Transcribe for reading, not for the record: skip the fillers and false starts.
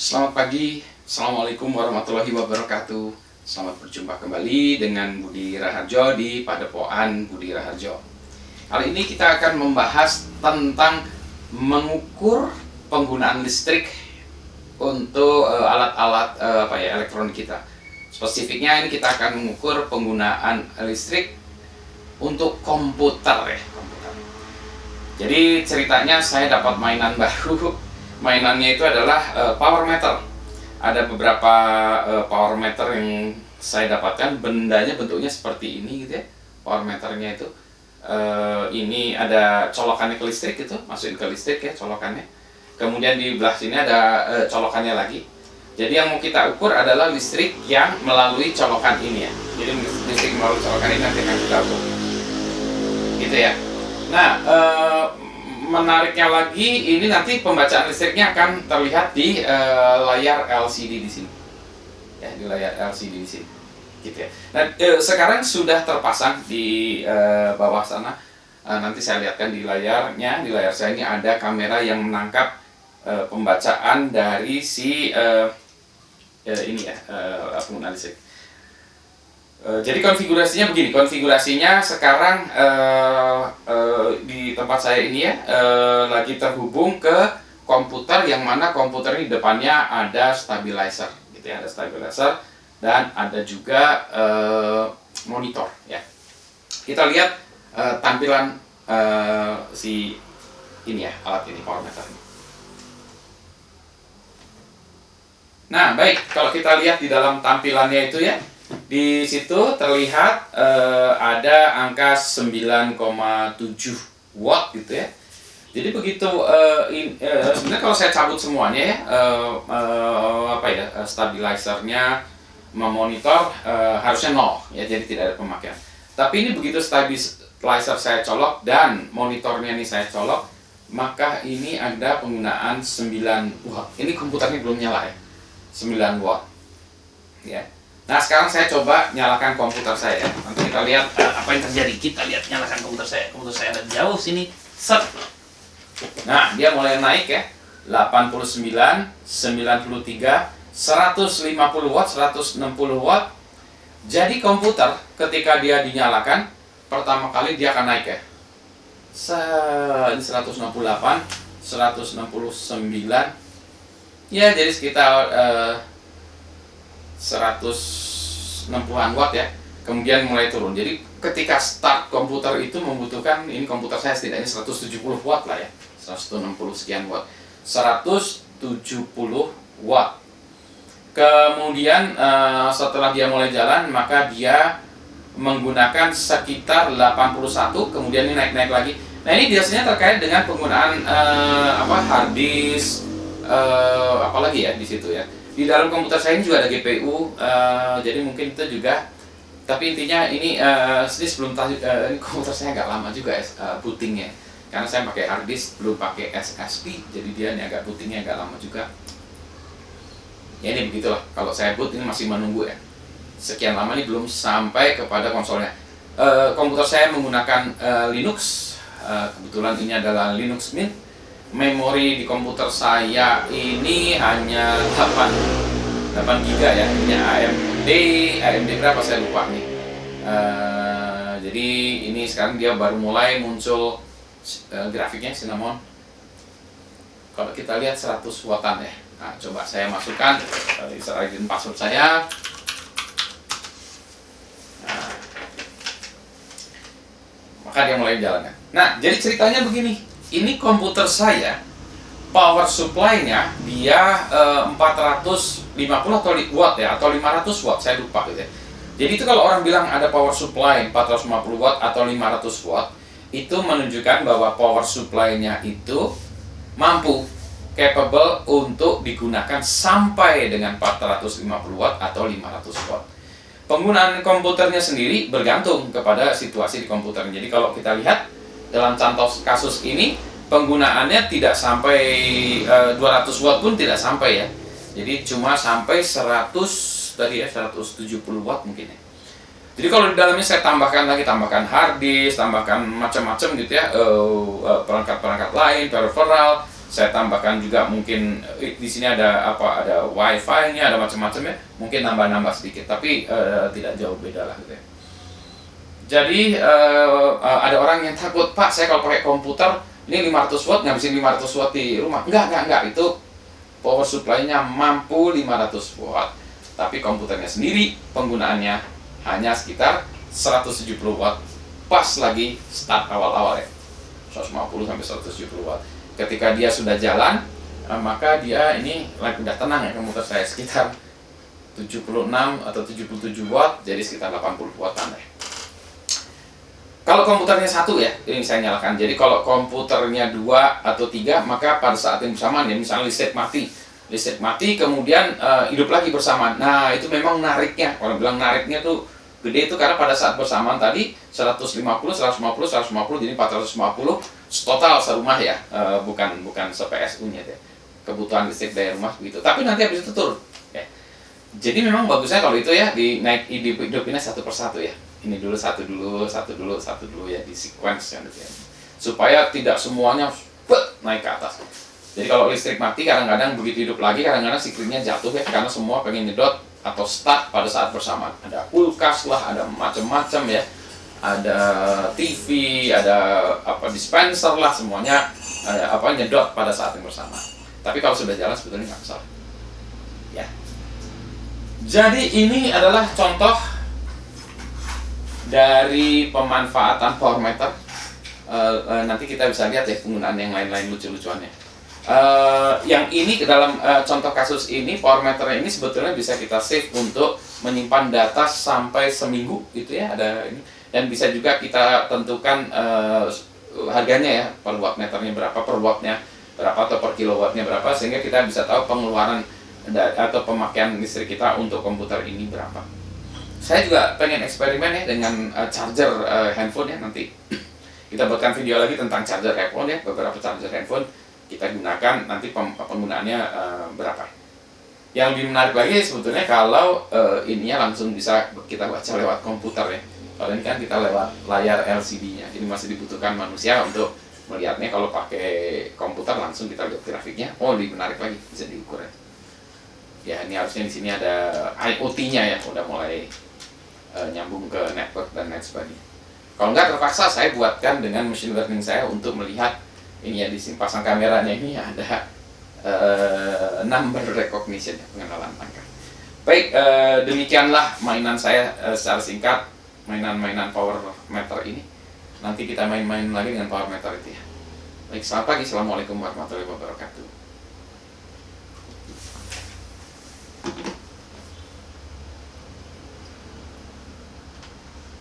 Selamat pagi, Assalamualaikum warahmatullahi wabarakatuh. Selamat berjumpa kembali dengan Budi Raharjo di Padepokan Budi Raharjo. Kali ini kita akan membahas tentang mengukur penggunaan listrik untuk alat-alat elektronik kita. Spesifiknya ini kita akan mengukur penggunaan listrik untuk komputer ya. Jadi ceritanya saya dapat mainan baru. Mainannya itu adalah power meter. Ada beberapa power meter yang saya dapatkan, bendanya bentuknya seperti ini gitu ya. Power meternya itu ini ada colokannya ke listrik, gitu masukin ke listrik ya colokannya. Kemudian di belah sini ada colokannya lagi. Jadi yang mau kita ukur adalah listrik yang melalui colokan ini ya. Jadi listrik melalui colokan ini nanti akan kita ukur gitu ya. Nah, menariknya lagi, ini nanti pembacaan listriknya akan terlihat di layar LCD di sini. Ya, di layar LCD di sini. Gitu ya. Nah, sekarang sudah terpasang di bawah sana. Nanti saya lihatkan di layarnya, di layar saya ini ada kamera yang menangkap pembacaan dari si ini ya, penggunaan listrik. Jadi konfigurasinya begini, konfigurasinya sekarang di tempat saya ini ya lagi terhubung ke komputer, yang mana komputer ini depannya ada stabilizer, gitu ya, ada stabilizer dan ada juga monitor ya. Kita lihat tampilan si ini ya, alat ini, power meter ini. Nah baik, kalau kita lihat di dalam tampilannya itu ya, di situ terlihat ada angka 9,7 watt gitu ya. Jadi begitu sebenarnya kalau saya cabut semuanya ya, stabilizernya, memonitor harusnya 0 ya, jadi tidak ada pemakaian. Tapi ini begitu stabilizer saya colok dan monitornya ini saya colok, maka ini ada penggunaan 9 watt. Ini komputernya belum nyala ya, 9 watt ya. Nah sekarang saya coba nyalakan komputer saya. Nanti kita lihat apa yang terjadi. Kita lihat, nyalakan komputer saya. Komputer saya ada jauh sini. Set. Nah dia mulai naik ya. 89, 93, 150 watt, 160 watt. Jadi komputer ketika dia dinyalakan, pertama kali dia akan naik ya. Ini 168, 169. Ya jadi sekitar 160-an watt ya, kemudian mulai turun. Jadi ketika start komputer itu membutuhkan, ini komputer saya setidaknya 170 watt lah ya, 160 sekian watt, 170 watt. Kemudian setelah dia mulai jalan, maka dia menggunakan sekitar 81, kemudian ini naik-naik lagi. Nah ini biasanya terkait dengan penggunaan hard disk, apalagi ya di situ ya. Di dalam komputer saya ini juga ada GPU, jadi mungkin itu juga. Tapi intinya ini sebelum ini komputer saya agak lama juga bootingnya, karena saya pakai hard disk, belum pakai SSD, jadi dia ini agak bootingnya agak lama juga. Ya ini begitulah, kalau saya boot ini masih menunggu ya. Sekian lama ini belum sampai kepada konsolnya. Komputer saya menggunakan Linux, kebetulan ini adalah Linux Mint. Memori di komputer saya ini hanya 8 GB ya, ini AMD berapa saya lupa nih. Jadi ini sekarang dia baru mulai muncul grafiknya Cinnamon. Kalau kita lihat 100 wattan ya. Nah, coba saya masukkan login password saya. Nah, maka dia mulai jalan ya. Nah, jadi ceritanya begini. Ini komputer saya, power supply-nya dia 450 atau watt ya, atau 500 watt, saya lupa gitu ya. Jadi itu kalau orang bilang ada power supply 450 watt atau 500 watt, itu menunjukkan bahwa power supply-nya itu mampu, capable untuk digunakan sampai dengan 450 watt atau 500 watt. Penggunaan komputernya sendiri bergantung kepada situasi di komputer. Jadi kalau kita lihat dalam contoh kasus ini, penggunaannya tidak sampai 200 watt pun tidak sampai ya. Jadi cuma sampai 100 tadi ya, 170 watt mungkin ya. Jadi kalau di dalamnya saya tambahkan hard disk, tambahkan macam-macam gitu ya, perangkat-perangkat lain, peripheral, saya tambahkan juga mungkin di sini ada apa, ada wifi nya, ada macam-macam ya, mungkin nambah-nambah sedikit, tapi tidak jauh beda lah gitu ya. Jadi ada orang yang takut, Pak saya kalau pakai komputer ini 500 watt ngabisin 500 watt di rumah. Enggak, itu power supply-nya mampu 500 watt, tapi komputernya sendiri penggunaannya hanya sekitar 170 watt pas lagi start awal-awal ya, 150 sampai 170 watt. Ketika dia sudah jalan, maka dia ini udah tenang ya, komputer saya sekitar 76 atau 77 watt, jadi sekitar 80 wattan ya. Kalau komputernya satu ya, ini saya nyalakan. Jadi kalau komputernya 2 atau 3, maka pada saat yang bersamaan ya, misalnya listrik mati kemudian hidup lagi bersamaan. Nah itu memang nariknya, orang bilang nariknya tuh gede itu karena pada saat bersamaan tadi 150, 150, jadi 450 total serumah ya, bukan se-PSU nya ya. Kebutuhan listrik dari rumah begitu. Tapi nanti habis itu turun. Ya. Jadi memang bagusnya kalau itu ya hidupinnya satu persatu ya. Ini dulu satu dulu ya, di sequence kan gitu ya. Supaya tidak semuanya naik ke atas. Jadi kalau listrik mati kadang-kadang begitu hidup lagi, kadang-kadang siklinnya jatuh ya, karena semua pengen nyedot atau start pada saat bersamaan. Ada kulkas lah, ada macam-macam ya, ada TV, ada apa dispenser lah, semuanya nyedot pada saat yang bersamaan. Tapi kalau sudah jalan sebetulnya nggak masalah. Ya. Jadi ini adalah contoh dari pemanfaatan power meter. Nanti kita bisa lihat ya penggunaan yang lain-lain lucu-lucuannya. Yang ini ke dalam contoh kasus ini, power meter ini sebetulnya bisa kita save untuk menyimpan data sampai seminggu gitu ya, ada ini, dan bisa juga kita tentukan harganya ya, per watt meternya berapa, per wattnya berapa, atau per kilowattnya berapa, sehingga kita bisa tahu pengeluaran atau pemakaian listrik kita untuk komputer ini berapa. Saya juga pengen eksperimen ya dengan charger handphone ya, nanti kita buatkan video lagi tentang charger handphone ya, beberapa charger handphone kita gunakan, nanti penggunaannya berapa. Yang lebih menarik lagi sebetulnya kalau ininya langsung bisa kita baca lewat komputer ya. Kalau ini kan kita lewat layar LCD-nya, jadi masih dibutuhkan manusia untuk melihatnya. Kalau pakai komputer langsung kita lihat grafiknya, oh lebih menarik lagi, bisa diukur ya. Ya ini harusnya di sini ada IoT-nya ya, udah mulai nyambung ke network dan lain sebagainya. Kalau nggak terpaksa saya buatkan dengan machine learning saya untuk melihat ini ya, di sini pasang kameranya ini ada number recognition, pengenalan angka. Baik, demikianlah mainan saya secara singkat, mainan power meter ini. Nanti kita main-main lagi dengan power meter itu ya. Baik, selamat pagi, assalamualaikum warahmatullahi wabarakatuh.